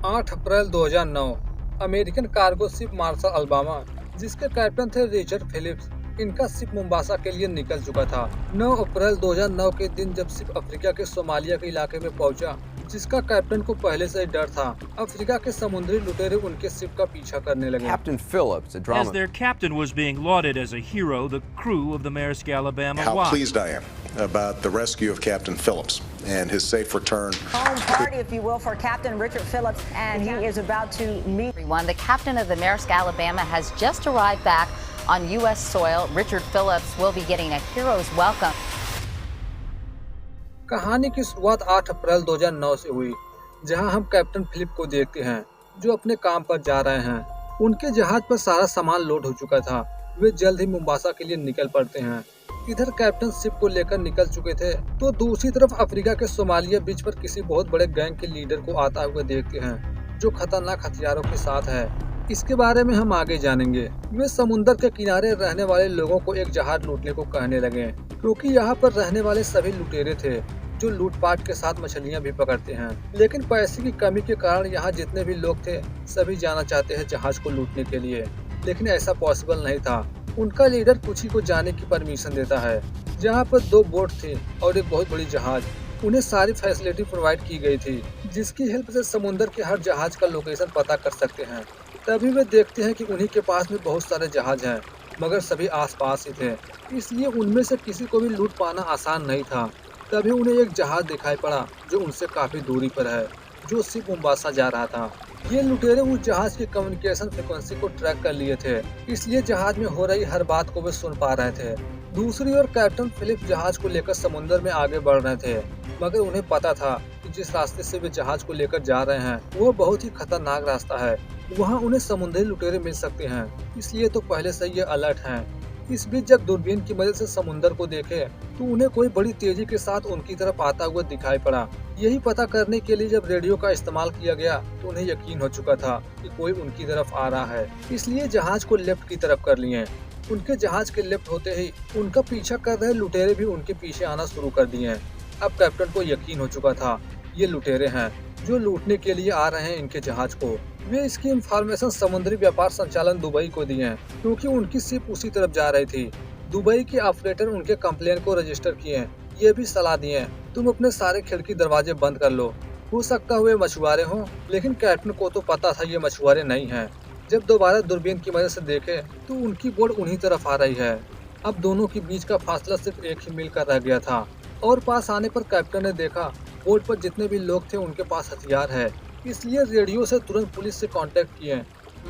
8 अप्रैल 2009 American cargo ship Maersk Alabama, जिसके captain थे रिचर्ड फिलिप्स, इनका शिप मोम्बासा के लिए निकल चुका था। 9 अप्रैल 2009 के दिन जब शिप अफ्रीका के सोमालिया के इलाके में पहुंचा, जिसका कैप्टन को पहले से ही डर था, अफ्रीका के समुद्री लुटेरे उनके शिप का पीछा करने लगे। Captain Phillips, a drama. As their captain was being lauded as a hero, the crew of the Maersk Alabama How watched. pleased I am about the rescue of Captain Phillips and his safe return. Home party, if you will, for Captain Richard Phillips, and he is about to meet everyone. The captain of the Maersk Alabama has just arrived back on U.S. soil. Richard Phillips will be getting a hero's welcome. कहानी की शुरुआत 8 अप्रैल 2009 से हुई, जहां हम captain Philip को देखते हैं जो अपने काम पर जा रहे हैं। उनके जहाज पर सारा सामान लोड हो चुका था। वे जल्द ही मोम्बासा के लिए निकल पड़ते हैं। इधर कैप्टन शिप को लेकर निकल चुके थे, तो दूसरी तरफ अफ्रीका के सोमालिया बीच पर किसी बहुत बड़े गैंग के लीडर को आता हुआ देखते हैं, जो खतरनाक हथियारों के साथ है। इसके बारे में हम आगे जानेंगे। वे समुद्र के किनारे रहने वाले लोगों को एक जहाज लूटने को कहने लगे, क्योंकि यहाँ पर रहने वाले सभी लुटेरे थे जो लूटपाट के साथ मछलियाँ भी पकड़ते हैं। लेकिन पैसे की कमी के कारण यहाँ जितने भी लोग थे, सभी जाना चाहते हैं जहाज को लूटने के लिए, लेकिन ऐसा पॉसिबल नहीं था। उनका लीडर कुछ ही को जाने की परमिशन देता है, जहाँ पर 2 बोट थी और एक बहुत बड़ी जहाज। उन्हें सारी फैसिलिटी प्रोवाइड की गई थी, जिसकी हेल्प से समुद्र के हर जहाज का लोकेशन पता कर सकते हैं। तभी वे देखते हैं कि उन्हीं के पास में बहुत सारे जहाज हैं, मगर सभी आसपास ही थे, इसलिए उनमें से किसी को भी लूट पाना आसान नहीं था। तभी उन्हें एक जहाज दिखाई पड़ा जो उनसे काफी दूरी पर है, जो शिप मोम्बासा जा रहा था। ये लुटेरे उस जहाज की कम्युनिकेशन फ्रिक्वेंसी को ट्रैक कर लिए थे, इसलिए जहाज में हो रही हर बात को वे सुन पा रहे थे। दूसरी ओर कैप्टन फिलिप जहाज को लेकर समुद्र में आगे बढ़ रहे थे, मगर उन्हें पता था कि जिस रास्ते से वे जहाज को लेकर जा रहे हैं वो बहुत ही खतरनाक रास्ता है। वहाँ उन्हें समुद्री लुटेरे मिल सकते हैं, इसलिए तो पहले से ये अलर्ट हैं। इस बीच जब दूरबीन की मदद से समुद्र को देखे तो उन्हें कोई बड़ी तेजी के साथ उनकी तरफ आता हुआ दिखाई पड़ा। यही पता करने के लिए जब रेडियो का इस्तेमाल किया गया तो उन्हें यकीन हो चुका था कि कोई उनकी तरफ आ रहा है, इसलिए जहाज को लेफ्ट की तरफ कर लिए। उनके जहाज के लेफ्ट होते ही उनका पीछा कर रहे लुटेरे भी उनके पीछे आना शुरू कर दिए। अब कैप्टन को यकीन हो चुका था ये लुटेरे हैं जो लूटने के लिए आ रहे हैं इनके जहाज को। वे इसकी इंफॉर्मेशन समुद्री व्यापार संचालन दुबई को दी है, क्योंकि उनकी शिप उसी तरफ जा रही थी। दुबई के ऑपरेटर उनके कंप्लेन को रजिस्टर किए। ये भी सलाह दिए तुम अपने सारे खिड़की दरवाजे बंद कर लो, हो सकता हुए मछुआरे हों। लेकिन कैप्टन को तो पता था ये मछुआरे नहीं हैं। जब दोबारा दूरबीन की मदद से देखे तो उनकी बोट उन्हीं तरफ आ रही है। अब दोनों के बीच का फासला सिर्फ 1 ही मील का रह गया था, और पास आने पर कैप्टन ने देखा बोट पर जितने भी लोग थे उनके पास हथियार है, इसलिए रेडियो से तुरंत पुलिस से कांटेक्ट किए।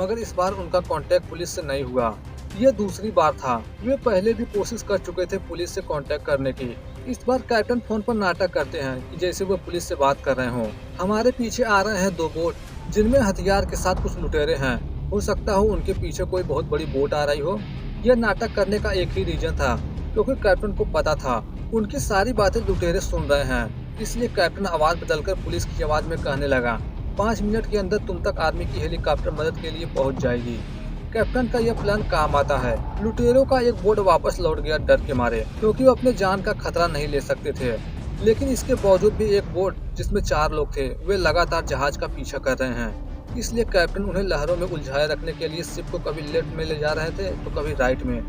मगर इस बार उनका कांटेक्ट पुलिस से नहीं हुआ। यह दूसरी बार था। वे पहले भी कोशिश कर चुके थे पुलिस से कांटेक्ट करने की। इस बार कैप्टन फोन पर नाटक करते हैं कि जैसे वो पुलिस से बात कर रहे हों। हमारे पीछे आ रहे हैं 2 बोट जिनमें हथियार के साथ कुछ लुटेरे हैं, हो सकता हो उनके पीछे कोई बहुत बड़ी बोट आ रही हो। यह नाटक करने का एक ही रीजन था, क्योंकि कैप्टन को पता था उनकी सारी बातें लुटेरे सुन रहे हैं, इसलिए कैप्टन आवाज बदलकर पुलिस की आवाज में कहने लगा, 5 मिनट के अंदर तुम तक आर्मी की हेलीकॉप्टर मदद के लिए पहुंच जाएगी। कैप्टन का यह प्लान काम आता है। लुटेरों का एक बोट वापस लौट गया डर के मारे, क्योंकि वो अपने जान का खतरा नहीं ले सकते थे। लेकिन इसके बावजूद भी एक बोट जिसमें 4 लोग थे वे लगातार जहाज का पीछा कर रहे हैं, इसलिए कैप्टन उन्हें लहरों में उलझाए रखने के लिए शिप को कभी लेफ्ट में ले जा रहे थे तो कभी राइट में।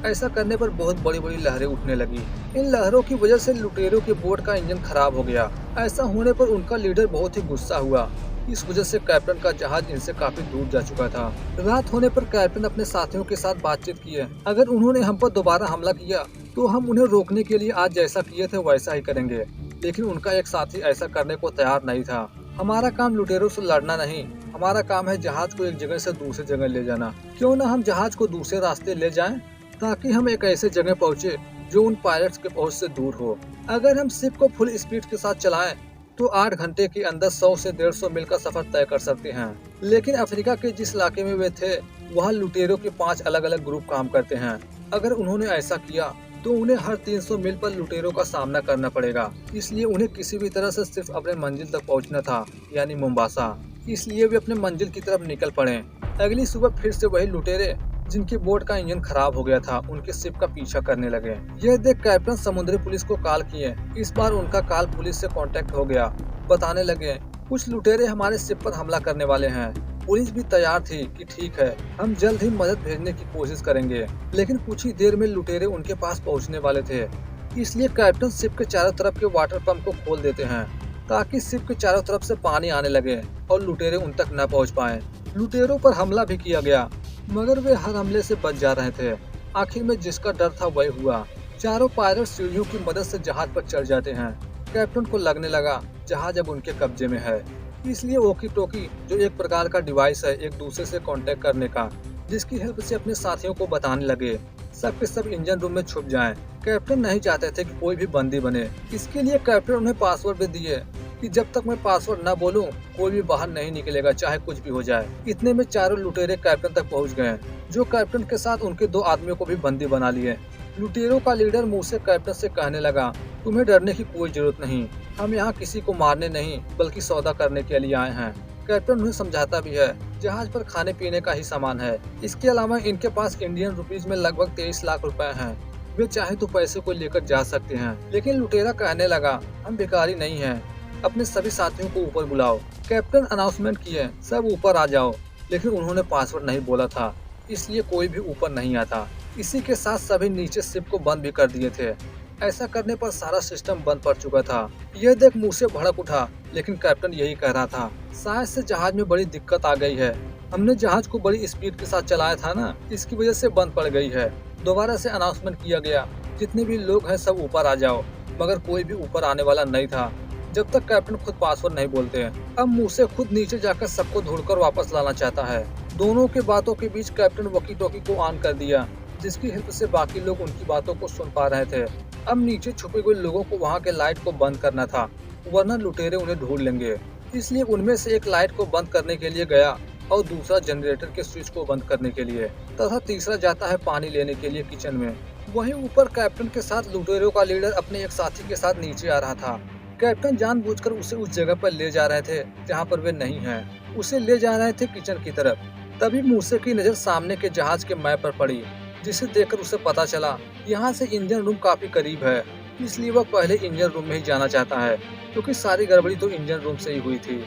ऐसा करने पर बहुत बड़ी बड़ी लहरें उठने लगी। इन लहरों की वजह से लुटेरों के बोट का इंजन खराब हो गया। ऐसा होने पर उनका लीडर बहुत ही गुस्सा हुआ। इस वजह से कैप्टन का जहाज इनसे काफी दूर जा चुका था। रात होने पर कैप्टन अपने साथियों के साथ बातचीत किए। अगर उन्होंने हम पर दोबारा हमला किया तो हम उन्हें रोकने के लिए आज जैसा किए थे वैसा ही करेंगे। लेकिन उनका एक साथी ऐसा करने को तैयार नहीं था। हमारा काम लुटेरों से लड़ना नहीं, हमारा काम है जहाज को एक जगह से दूसरी जगह ले जाना। क्यों न हम जहाज को दूसरे रास्ते ले जाएं, ताकि हम एक ऐसे जगह पहुँचे जो उन पायलट्स के पहुँच से दूर हो। अगर हम शिप को फुल स्पीड के साथ चलाएं तो 8 घंटे के अंदर 100 से 150 मील का सफर तय कर सकते हैं। लेकिन अफ्रीका के जिस इलाके में वे थे वहाँ लुटेरों के 5 अलग अलग ग्रुप काम करते हैं। अगर उन्होंने ऐसा किया तो उन्हें हर 300 मील पर लुटेरों का सामना करना पड़ेगा, इसलिए उन्हें किसी भी तरह से सिर्फ अपने मंजिल तक पहुंचना था, यानी मोम्बासा। इसलिए वे अपने मंजिल की तरफ निकल पड़े। अगली सुबह फिर से वही लुटेरे जिनकी बोट का इंजन खराब हो गया था उनके शिप का पीछा करने लगे। यह देख कैप्टन समुद्री पुलिस को कॉल किए। इस बार उनका कॉल पुलिस से कांटेक्ट हो गया। बताने लगे कुछ लुटेरे हमारे शिप पर हमला करने वाले हैं। पुलिस भी तैयार थी कि ठीक है, हम जल्द ही मदद भेजने की कोशिश करेंगे। लेकिन कुछ ही देर में लुटेरे उनके पास पहुंचने वाले थे। इसलिए कैप्टन शिप के चारों तरफ के वाटर पंप को खोल देते हैं ताकि शिप के चारों तरफ से पानी आने लगे और लुटेरे उन तक न पहुंच पाए। लुटेरों पर हमला भी किया गया, मगर वे हर हमले से बच जा रहे थे। आखिर में जिसका डर था वही हुआ। चारों पायलट सीढ़ियों की मदद से जहाज पर चढ़ जाते हैं। कैप्टन को लगने लगा जहाज अब उनके कब्जे में है, इसलिए वॉकी टॉकी, जो एक प्रकार का डिवाइस है एक दूसरे से कांटेक्ट करने का, जिसकी हेल्प से अपने साथियों को बताने लगे सब के सब इंजन रूम में छुप जाएं। कैप्टन नहीं चाहते थे कि कोई भी बंदी बने, इसके लिए कैप्टन उन्हें पासवर्ड भी दिए कि जब तक मैं पासवर्ड न बोलूं कोई भी बाहर नहीं निकलेगा, चाहे कुछ भी हो जाए। इतने में चारों लुटेरे कैप्टन तक पहुंच गए, जो कैप्टन के साथ उनके 2 आदमियों को भी बंदी बना लिए। लुटेरों का लीडर मुंह से कैप्टन से कहने लगा, तुम्हें डरने की कोई जरूरत नहीं, हम यहाँ किसी को मारने नहीं बल्कि सौदा करने के लिए आए हैं। कैप्टन उन्हें समझाता भी है जहाज पर खाने पीने का ही सामान है, इसके अलावा इनके पास इंडियन रुपीज में लगभग 23 लाख रुपए हैं। वे चाहे तो पैसे को लेकर जा सकते हैं। लेकिन लुटेरा कहने लगा, हम भिखारी नहीं हैं, अपने सभी साथियों को ऊपर बुलाओ। कैप्टन अनाउंसमेंट किए, सब ऊपर आ जाओ। लेकिन उन्होंने पासवर्ड नहीं बोला था, इसलिए कोई भी ऊपर नहीं आता। इसी के साथ सभी नीचे शिप को बंद भी कर दिए थे। ऐसा करने पर सारा सिस्टम बंद पड़ चुका था। यह देख मुंह से भड़क उठा, लेकिन कैप्टन यही कह रहा था, शायद से जहाज में बड़ी दिक्कत आ गई है। हमने जहाज को बड़ी स्पीड के साथ चलाया था ना, इसकी वजह से बंद पड़ गई है। दोबारा से अनाउंसमेंट किया गया, जितने भी लोग हैं सब ऊपर आ जाओ। मगर कोई भी ऊपर आने वाला नहीं था जब तक कैप्टन खुद पासवर्ड नहीं बोलते हैं। अब मुंह से खुद नीचे जाकर सबको ढूंढकर वापस लाना चाहता है। दोनों के बातों के बीच कैप्टन वॉकी टॉकी को ऑन कर दिया, जिसकी हेल्प से बाकी लोग उनकी बातों को सुन पा रहे थे। अब नीचे छुपे हुए लोगों को वहां के लाइट को बंद करना था, वरना लुटेरे उन्हें ढूंढ लेंगे। इसलिए उनमें से एक लाइट को बंद करने के लिए गया और दूसरा जनरेटर के स्विच को बंद करने के लिए, तथा तीसरा जाता है पानी लेने के लिए किचन में। वहीं ऊपर कैप्टन के साथ लुटेरों का लीडर अपने एक साथी के साथ नीचे आ रहा था। कैप्टन जानबूझकर उसे उस जगह पर ले जा रहे थे जहाँ पर वे नहीं हैं। उसे ले जा रहे थे किचन की तरफ। तभी मूसे की नजर सामने के जहाज के मैप पर पड़ी, जिसे देखकर उसे पता चला यहाँ से इंजन रूम काफी करीब है। इसलिए वह पहले इंजन रूम में ही जाना चाहता है, क्योंकि सारी गड़बड़ी तो इंजन रूम से ही हुई थी।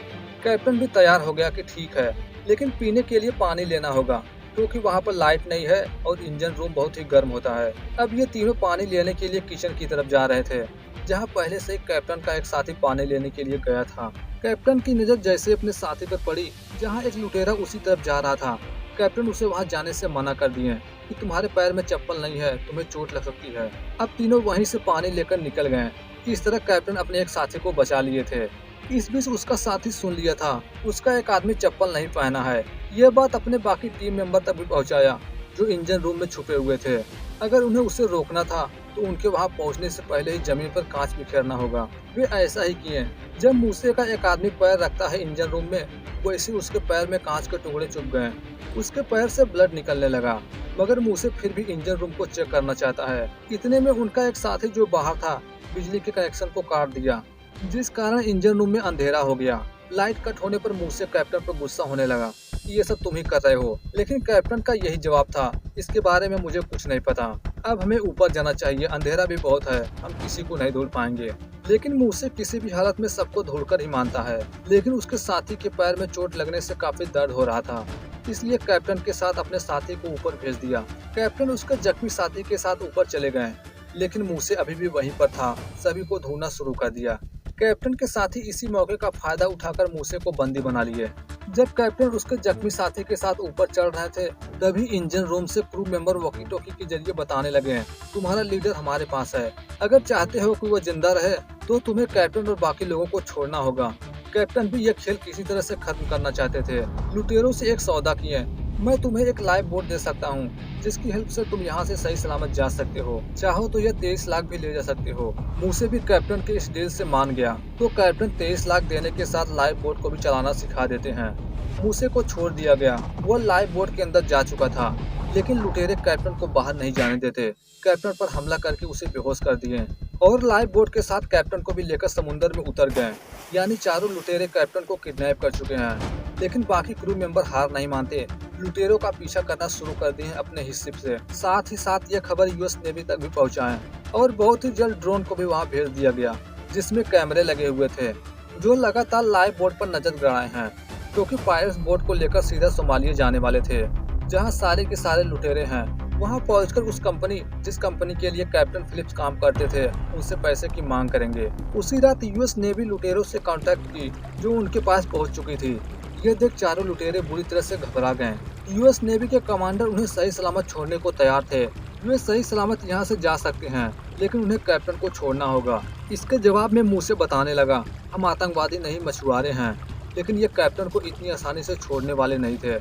कैप्टन भी तैयार हो गया कि ठीक है, लेकिन पीने के लिए पानी लेना होगा, क्योंकि वहाँ पर लाइट नहीं है और इंजन रूम बहुत ही गर्म होता है। अब ये तीनों पानी लेने के लिए किचन की तरफ जा रहे थे, जहाँ पहले से कैप्टन का एक साथी पानी लेने के लिए गया था। कैप्टन की नजर जैसे अपने साथी पर पड़ी, जहाँ एक लुटेरा उसी तरफ जा रहा था। कैप्टन उसे वहां जाने से मना कर दिए कि तुम्हारे पैर में चप्पल नहीं है, तुम्हें चोट लग सकती है। अब तीनों वहीं से पानी लेकर निकल गए। इस तरह कैप्टन अपने एक साथी को बचा लिए थे। इस बीच उसका साथी सुन लिया था उसका एक आदमी चप्पल नहीं पहना है। यह बात अपने बाकी टीम मेंबर तक भी पहुंचाया, जो इंजन रूम में छुपे हुए थे। अगर उन्हें उसे रोकना था तो उनके वहां पहुंचने से पहले ही जमीन पर कांच बिखेरना होगा। वे ऐसा ही किए। जब मूसे का एक आदमी पैर रखता है इंजन रूम में, वैसे उसके पैर में कांच के टुकड़े चुभ गए। उसके पैर से ब्लड निकलने लगा, मगर मूसे फिर भी इंजन रूम को चेक करना चाहता है। इतने में उनका एक साथी जो बाहर था बिजली के कनेक्शन को काट दिया, जिस कारण इंजन रूम में अंधेरा हो गया। लाइट कट होने पर मूसे कैप्टन पर गुस्सा होने लगा, ये सब तुम ही कर रहे हो। लेकिन कैप्टन का यही जवाब था, इसके बारे में मुझे कुछ नहीं पता। अब हमें ऊपर जाना चाहिए, अंधेरा भी बहुत है, हम किसी को नहीं ढूंढ पाएंगे। लेकिन मूसे किसी भी हालत में सबको ढूंढकर ही मानता है। लेकिन उसके साथी के पैर में चोट लगने से काफी दर्द हो रहा था, इसलिए कैप्टन के साथ अपने साथी को ऊपर भेज दिया। कैप्टन उसके जख्मी साथी के साथ ऊपर चले गए, लेकिन मूसे अभी भी वहीं पर था। सभी को ढूंढना शुरू कर दिया। कैप्टन के साथी इसी मौके का फायदा उठाकर मूसे को बंदी बना लिए। जब कैप्टन उसके जख्मी साथी के साथ ऊपर चढ़ रहे थे, तभी इंजन रूम से क्रू मेंबर वॉकी टॉकी के जरिए बताने लगे, तुम्हारा लीडर हमारे पास है। अगर चाहते हो कि वो जिंदा रहे तो तुम्हें कैप्टन और बाकी लोगों को छोड़ना होगा। कैप्टन भी यह खेल किसी तरह से खत्म करना चाहते थे। लुटेरों से एक सौदा किए, मैं तुम्हें एक लाइफ बोट दे सकता हूँ, जिसकी हेल्प से तुम यहाँ से सही सलामत जा सकते हो। चाहो तो यह 23 लाख भी ले जा सकते हो। मूसे भी कैप्टन के इस डील से मान गया, तो कैप्टन 23 लाख देने के साथ लाइफ बोट को भी चलाना सिखा देते हैं। मूसे को छोड़ दिया गया। वो लाइफ बोट के अंदर जा चुका था, लेकिन लुटेरे कैप्टन को बाहर नहीं जाने देते। कैप्टन पर हमला करके उसे बेहोश कर दिए और लाइफ बोट के साथ कैप्टन को भी लेकर समुद्र में उतर गए। यानी चारों लुटेरे कैप्टन को किडनैप कर चुके हैं। लेकिन बाकी क्रू मेंबर हार नहीं मानते, लुटेरों का पीछा करना शुरू कर दिए अपने हिस्से से। साथ ही साथ यह खबर यूएस नेवी तक भी पहुंचाएं और बहुत ही जल्द ड्रोन को भी वहां भेज दिया गया, जिसमें कैमरे लगे हुए थे। जो लगातार लाइव बोट पर नजर गड़ाए हैं, क्योंकि पायरेट्स बोट को लेकर सीधा सोमालिया जाने वाले थे, जहां सारे के सारे लुटेरे हैं। वहां पहुंचकर उस कंपनी जिस कंपनी के लिए कैप्टन फिलिप्स काम करते थे, उनसे पैसे की मांग करेंगे। उसी रात यूएस नेवी लुटेरों से कांटेक्ट की, जो उनके पास पहुंच चुकी थी। ये देख चारों लुटेरे बुरी तरह से घबरा गए। यूएस नेवी के कमांडर उन्हें सही सलामत छोड़ने को तैयार थे। वे सही सलामत यहाँ से जा सकते हैं, लेकिन उन्हें कैप्टन को छोड़ना होगा। इसके जवाब में मूसे बताने लगा, हम आतंकवादी नहीं, मछुआरे हैं। लेकिन ये कैप्टन को इतनी आसानी से छोड़ने वाले नहीं थे।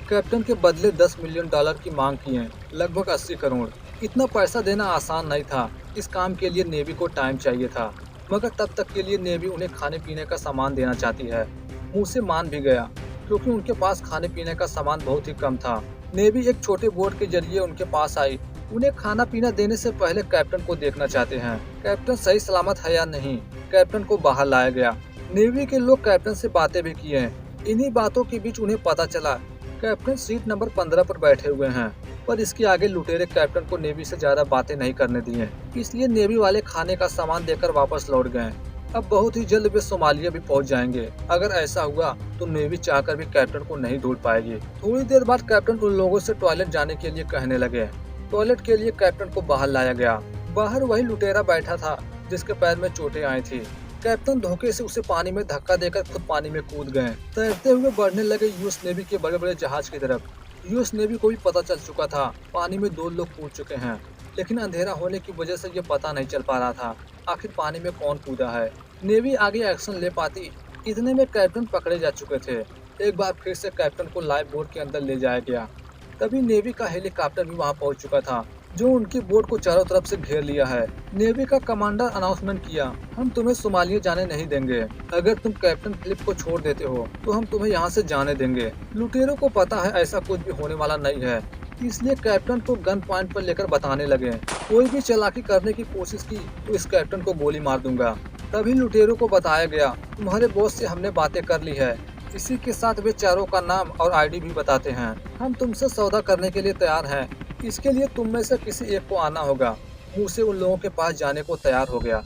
कैप्टन के बदले $10 मिलियन की मांग की है, लगभग 80 करोड़। इतना पैसा देना आसान नहीं था। इस काम के लिए नेवी को टाइम चाहिए था, मगर तब तक के लिए नेवी उन्हें खाने पीने का सामान देना चाहती है। मूसे मान भी गया, क्योंकि उनके पास खाने पीने का सामान बहुत ही कम था। नेवी एक छोटे बोट के जरिए उनके पास आई। उन्हें खाना पीना देने से पहले कैप्टन को देखना चाहते हैं, कैप्टन सही सलामत है या नहीं। कैप्टन को बाहर लाया गया। नेवी के लोग कैप्टन से बातें भी किए हैं। इन्हीं बातों के बीच उन्हें पता चला कैप्टन सीट नंबर 15 पर बैठे हुए हैं, पर इसके आगे लुटेरे कैप्टन को नेवी से ज्यादा बातें नहीं करने दिए, इसलिए नेवी वाले खाने का सामान देकर वापस लौट गए। अब बहुत ही जल्द वे सोमालिया भी पहुंच जाएंगे। अगर ऐसा हुआ तो नेवी चाहकर भी कैप्टन को नहीं ढूंढ पाएगी। थोड़ी देर बाद कैप्टन उन लोगों से टॉयलेट जाने के लिए कहने लगे। टॉयलेट के लिए कैप्टन को बाहर लाया गया। बाहर वही लुटेरा बैठा था जिसके पैर में चोटें आई थी। कैप्टन धोखे से उसे पानी में धक्का देकर खुद पानी में कूद गए। तैरते हुए बढ़ने लगे यूएस नेवी के बड़े बड़े जहाज की तरफ। यूएस नेवी को भी पता चल चुका था पानी में 2 लोग कूद चुके हैं, लेकिन अंधेरा होने की वजह से ये पता नहीं चल पा रहा था आखिर पानी में कौन कूदा है। नेवी आगे एक्शन ले पाती, इतने में कैप्टन पकड़े जा चुके थे। एक बार फिर से कैप्टन को लाइव बोट के अंदर ले जाया गया। तभी नेवी का हेलीकॉप्टर भी वहां पहुंच चुका था, जो उनकी बोट को चारों तरफ से घेर लिया है। नेवी का कमांडर अनाउंसमेंट किया, हम तुम्हें सोमालिया जाने नहीं देंगे। अगर तुम कैप्टन फिलिप को छोड़ देते हो तो हम तुम्हें यहाँ से जाने देंगे। लुटेरों को पता है ऐसा कुछ भी होने वाला नहीं है, इसलिए कैप्टन को गन पॉइंट पर लेकर बताने लगे, कोई भी चालाकी करने की कोशिश की तो इस कैप्टन को गोली मार दूंगा। तभी लुटेरों को बताया गया, तुम्हारे बॉस से हमने बातें कर ली है। इसी के साथ वे चारों का नाम और आईडी भी बताते हैं। हम तुमसे सौदा करने के लिए तैयार हैं, इसके लिए तुम में से किसी एक को आना होगा। मूसे उन लोगों के पास जाने को तैयार हो गया।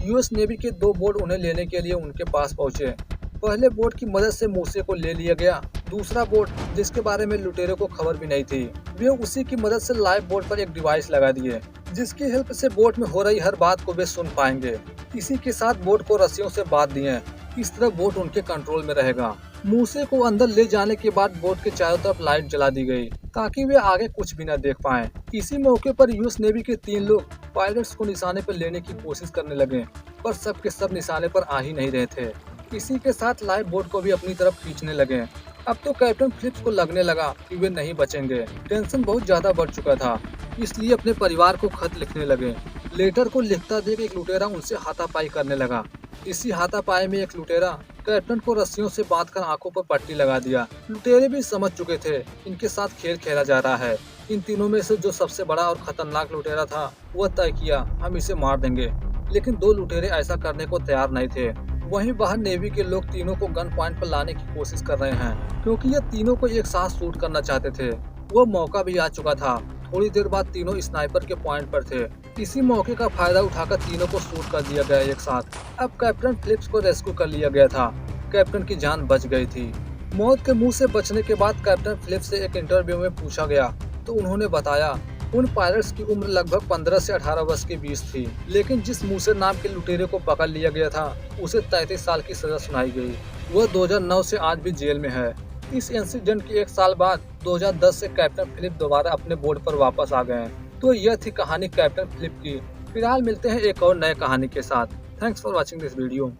यूएस नेवी के 2 बोट उन्हें लेने के लिए उनके पास पहुंचे। पहले बोट की मदद से मूसे को ले लिया गया। दूसरा बोट, जिसके बारे में लुटेरों को खबर भी नहीं थी, वे उसी की मदद से लाइव बोट पर एक डिवाइस लगा दिए, जिसकी हेल्प से बोट में हो रही हर बात को वे सुन पाएंगे। इसी के साथ बोट को रस्सियों से बांध दिए। इस तरह बोट उनके कंट्रोल में रहेगा। मूसे को अंदर ले जाने के बाद बोट के चारों तरफ लाइट जला दी गई, ताकि वे आगे कुछ भी न देख पाएं। इसी मौके पर यूएस नेवी के 3 लोग पायलट्स को निशाने पर लेने की कोशिश करने लगे, पर सब के सब निशाने पर आ ही नहीं रहे थे। इसी के साथ लाइव बोट को भी अपनी तरफ खींचने लगे। अब तो कैप्टन फिलिप्स को लगने लगा कि वे नहीं बचेंगे। टेंशन बहुत ज्यादा बढ़ चुका था, इसलिए अपने परिवार को खत लिखने लगे। लेटर को लिखता देख एक लुटेरा उनसे हाथापाई करने लगा। इसी हाथापाई में एक लुटेरा कैप्टन को रस्सियों से बांधकर आंखों पर पट्टी लगा दिया। लुटेरे भी समझ चुके थे इनके साथ खेल खेला जा रहा है। इन तीनों में से जो सबसे बड़ा और खतरनाक लुटेरा था, वह तय किया हम इसे मार देंगे। लेकिन 2 लुटेरे ऐसा करने को तैयार नहीं थे। वहीं बाहर नेवी के लोग तीनों को गन पॉइंट पर लाने की कोशिश कर रहे हैं, क्योंकि ये तीनों को एक साथ शूट करना चाहते थे। वो मौका भी आ चुका था। थोड़ी देर बाद तीनों स्नाइपर के पॉइंट पर थे। इसी मौके का फायदा उठाकर तीनों को शूट कर दिया गया एक साथ। अब कैप्टन फिलिप्स को रेस्क्यू कर लिया गया था। कैप्टन की जान बच गई थी। मौत के मुंह से बचने के बाद कैप्टन फिलिप्स से एक इंटरव्यू में पूछा गया तो उन्होंने बताया उन पायलट्स की उम्र लगभग 15 से 18 वर्ष के बीच थी, लेकिन जिस मूसे नाम के लुटेरे को पकड़ लिया गया था उसे 33 साल की सजा सुनाई गई। वह 2009 से आज भी जेल में है। इस इंसिडेंट के 1 साल बाद 2010 से कैप्टन फिलिप दोबारा अपने बोर्ड पर वापस आ गए। तो यह थी कहानी कैप्टन फिलिप की। फिलहाल मिलते हैं एक और नए कहानी के साथ। Thanks for watching this video.